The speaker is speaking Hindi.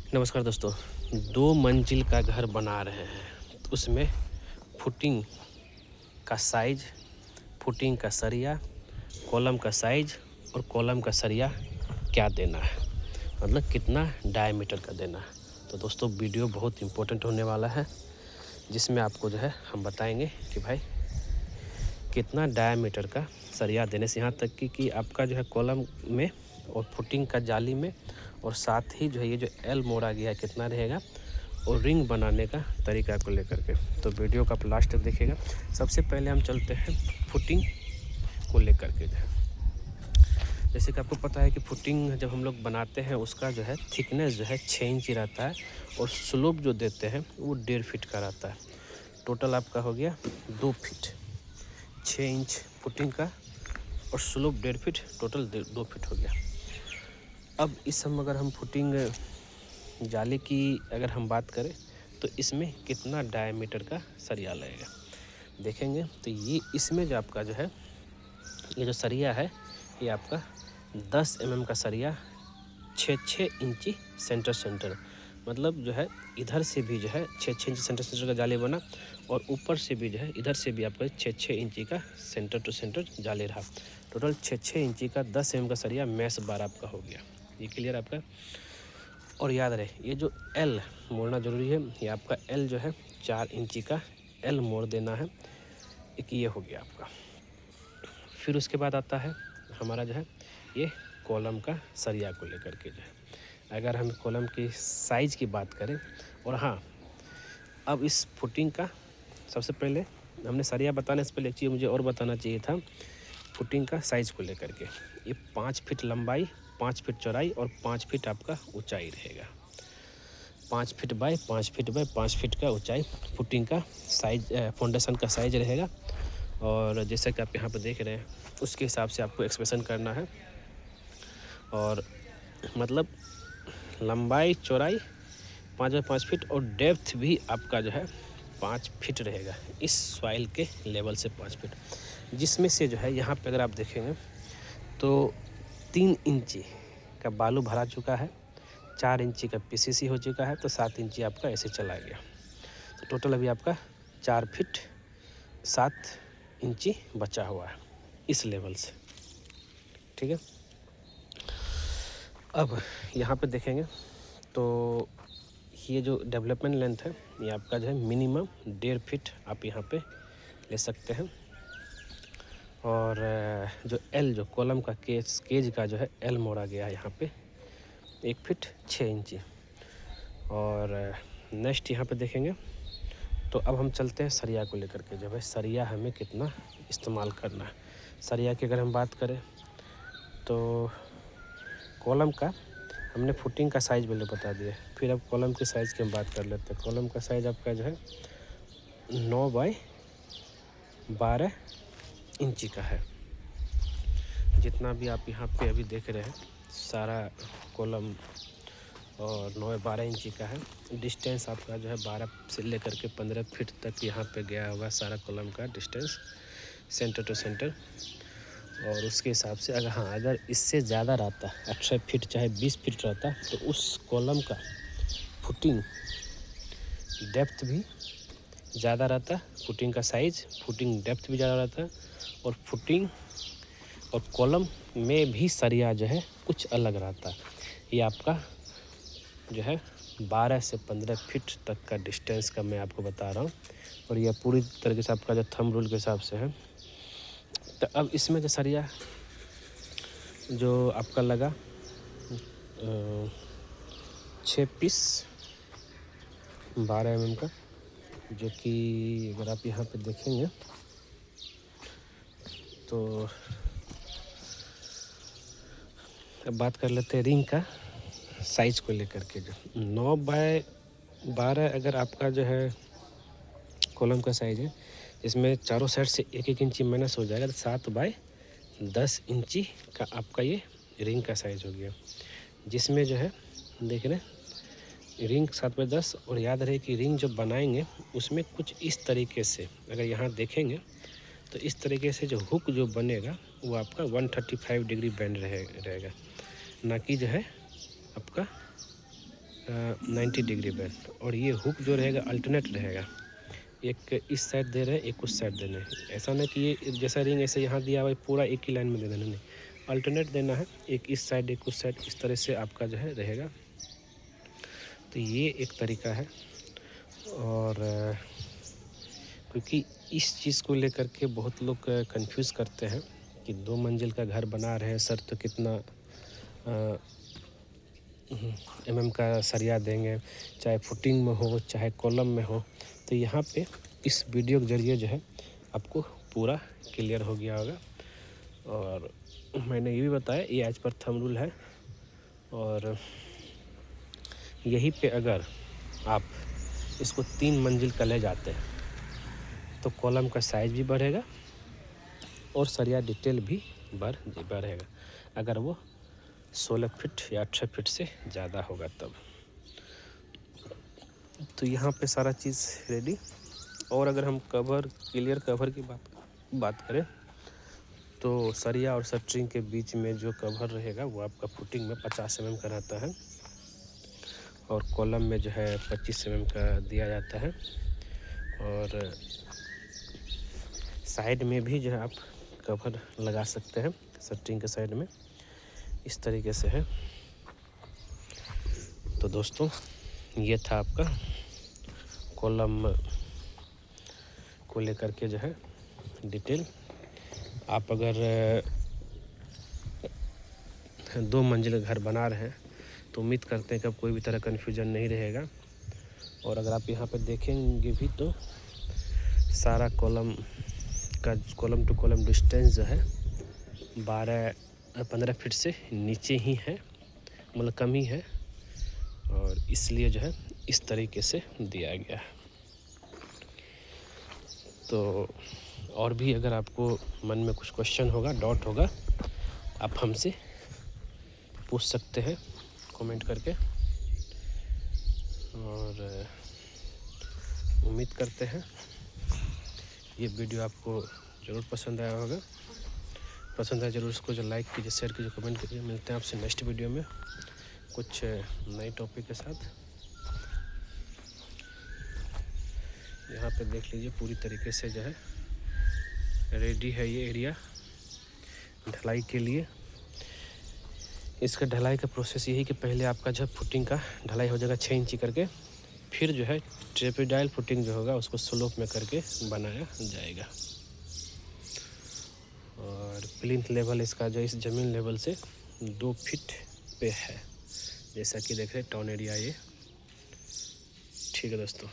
नमस्कार दोस्तों। 2 मंजिल का घर बना रहे हैं, तो उसमें फुटिंग का साइज़, फुटिंग का सरिया, कॉलम का साइज़ और कॉलम का सरिया क्या देना है, मतलब कितना डायमीटर का देना है। तो दोस्तों वीडियो बहुत इम्पोर्टेंट होने वाला है, जिसमें आपको जो है हम बताएँगे कि भाई कितना डायमीटर का सरिया देने से यहाँ तक कि आपका जो है कॉलम में और फुटिंग का जाली में, और साथ ही जो है ये जो एल मोड़ा गया है कितना रहेगा, और रिंग बनाने का तरीका को लेकर के। तो वीडियो का आप लास्ट तक देखिएगा। सबसे पहले हम चलते हैं फुटिंग को लेकर के जो है, जैसे कि आपको पता है कि फुटिंग जब हम लोग बनाते हैं उसका जो है थिकनेस जो है 6 इंच रहता है, और स्लोप जो देते हैं वो 1.5 फीट का रहता है। टोटल आपका हो गया 2 फीट, 6 इंच फुटिंग का और स्लोप 1.5 फीट, टोटल 2 फीट हो गया। अब इस हम अगर हम फुटिंग जाली की अगर हम बात करें तो इसमें कितना डायमीटर का सरिया लगेगा देखेंगे। तो ये इसमें जो आपका जो है ये जो सरिया है ये आपका 10 mm का सरिया, 6 इंची सेंटर, मतलब जो है इधर से भी जो है 6 इंची सेंटर का जाली बना, और ऊपर से भी जो है इधर से भी आपका 6 इंची का सेंटर टू सेंटर जाली रहा। टोटल 6 इंची का 10 mm का सरिया मैश बार आपका हो गया। ये क्लियर आपका। और याद रहे ये जो एल मोड़ना ज़रूरी है, ये आपका एल जो है 4 इंची का एल मोड़ देना है। एक ये हो गया आपका। फिर उसके बाद आता है हमारा जो है ये कॉलम का सरिया को लेकर के जो है, अगर हम कॉलम की साइज़ की बात करें। और हाँ, अब इस फुटिंग का सबसे पहले हमने सरिया बताने से पहले एक चीज़ मुझे और बताना चाहिए था, फुटिंग का साइज़ को लेकर के। ये 5 फीट लंबाई, 5 फीट चौड़ाई और 5 फीट आपका ऊंचाई रहेगा। 5 feet by 5 feet by 5 feet का ऊंचाई फुटिंग का साइज, फाउंडेशन का साइज रहेगा। और जैसा कि आप यहाँ पर देख रहे हैं उसके हिसाब से आपको एक्सप्रेशन करना है। और मतलब लंबाई चौड़ाई 5 बाय 5 फीट और डेप्थ भी आपका जो है 5 फीट रहेगा, इस सॉइल के लेवल से 5 फीट। जिसमें से जो है यहाँ पे अगर आप देखेंगे तो 3 इंची का बालू भरा चुका है, 4 इंची का पीसीसी हो चुका है, तो 7 इंची आपका ऐसे चला गया। तो टोटल अभी आपका 4 फीट 7 इंची बचा हुआ है इस लेवल से, ठीक है। अब यहाँ पे देखेंगे तो ये जो डेवलपमेंट लेंथ है ये आपका जो है मिनिमम 1.5 फीट आप यहाँ पे ले सकते हैं। और जो एल जो कॉलम का केज का जो है एल मोड़ा गया है यहाँ पे 1 फीट 6 इंची। और नेक्स्ट यहाँ पे देखेंगे तो अब हम चलते हैं सरिया को लेकर के, जो है सरिया हमें कितना इस्तेमाल करना है। सरिया की अगर हम बात करें तो कॉलम का हमने फुटिंग का साइज़ पहले बता दिया, फिर अब कॉलम की साइज़ की हम बात कर लेते हैं। कॉलम का साइज़ आपका जो है 9 बाय 12 इंची का है। जितना भी आप यहाँ पे अभी देख रहे हैं सारा कॉलम और 9 बाय 12 इंची का है। डिस्टेंस आपका जो है 12 से लेकर के 15 फीट तक यहाँ पे गया हुआ सारा कॉलम का डिस्टेंस सेंटर टू सेंटर। और उसके हिसाब से अगर इससे ज़्यादा रहता 18 फीट चाहे 20 फीट रहता तो उस कॉलम का फुटिंग डेप्थ भी ज़्यादा रहता, फुटिंग का साइज़, फुटिंग डेप्थ भी ज़्यादा रहता, और फुटिंग और कॉलम में भी सरिया जो है कुछ अलग रहता। ये आपका जो है 12 से 15 फीट तक का डिस्टेंस का मैं आपको बता रहा हूँ, और यह पूरी तरीके से आपका जो थंब रूल के हिसाब से है। तो अब इसमें जो सरिया जो आपका लगा 6 पीस 12 mm का, जो कि अगर आप यहाँ पे देखेंगे तो अब बात कर लेते हैं रिंग का साइज़ को लेकर के। जो 9 बाय 12 अगर आपका जो है कॉलम का साइज़ है, इसमें चारों साइड से 1-1 इंची माइनस हो जाएगा, तो 7 बाय 10 इंची का आपका ये रिंग का साइज़ हो गया। जिसमें जो है देख रहे हैं रिंग 7 बाय 10, और याद रहे कि रिंग जब बनाएंगे उसमें कुछ इस तरीके से अगर यहाँ देखेंगे तो इस तरीके से जो हुक जो बनेगा वो आपका 135 डिग्री बेंड रहेगा, ना कि जो है आपका 90 डिग्री पे, और ये हुक जो रहेगा अल्टरनेट रहेगा, एक इस साइड दे रहे हैं, एक उस साइड दे रहे हैं। ऐसा नहीं कि ये जैसा रिंग ऐसे यहाँ दिया हुआ है पूरा एक ही लाइन में दे देना, नहीं, अल्टरनेट देना है, एक इस साइड एक उस साइड, इस तरह से आपका जो है रहेगा। तो ये एक तरीका है। और क्योंकि इस चीज़ को लेकर के बहुत लोग कंफ्यूज करते हैं कि 2 मंजिल का घर बना रहे हैं सर, तो कितना mm का सरिया देंगे, चाहे फुटिंग में हो चाहे कॉलम में हो। तो यहाँ पे इस वीडियो के ज़रिए जो है आपको पूरा क्लियर हो गया होगा। और मैंने ये भी बताया ये एज पर थंब रूल है, और यहीं पे अगर आप इसको 3 मंजिल का ले जाते हैं तो कॉलम का साइज़ भी बढ़ेगा और सरिया डिटेल भी बढ़ेगा, अगर वो 16 फीट या 18 फीट से ज़्यादा होगा तब। तो यहाँ पे सारा चीज़ रेडी। और अगर हम क्लियर कवर की बात करें तो सरिया और शटरिंग के बीच में जो कवर रहेगा वो आपका फुटिंग में 50 mm का रहता है, और कॉलम में जो है 25 mm का दिया जाता है। और साइड में भी जो है आप कवर लगा सकते हैं, शटरिंग के साइड में इस तरीके से है। तो दोस्तों ये था आपका कॉलम को लेकर के जो है डिटेल। आप अगर 2 मंजिल घर बना रहे हैं तो उम्मीद करते हैं कि अब कोई भी तरह कन्फ्यूजन नहीं रहेगा। और अगर आप यहाँ पे देखेंगे भी तो सारा कॉलम टू कॉलम डिस्टेंस जो है 15 फीट से नीचे ही है, मतलब कम ही है, और इसलिए जो है इस तरीके से दिया गया है। तो और भी अगर आपको मन में कुछ क्वेश्चन होगा, डाउट होगा, आप हमसे पूछ सकते हैं कमेंट करके। और उम्मीद करते हैं ये वीडियो आपको ज़रूर पसंद आया होगा। पसंद आया ज़रूर इसको जो लाइक कीजिए, शेयर कीजिए, कमेंट कीजिए। मिलते हैं आपसे नेक्स्ट वीडियो में कुछ नए टॉपिक के साथ। यहाँ पे देख लीजिए पूरी तरीके से जो है रेडी है ये एरिया ढलाई के लिए। इसका ढलाई का प्रोसेस यही कि पहले आपका जब फुटिंग का ढलाई हो जाएगा 6 इंची करके, फिर जो है ट्रेपेडाइल फुटिंग जो होगा उसको स्लोप में करके बनाया जाएगा। और प्लिंथ लेवल इसका जो इस ज़मीन लेवल से 2 फीट पे है, जैसा कि देख रहे हैं टाउन एरिया ये। ठीक है दोस्तों।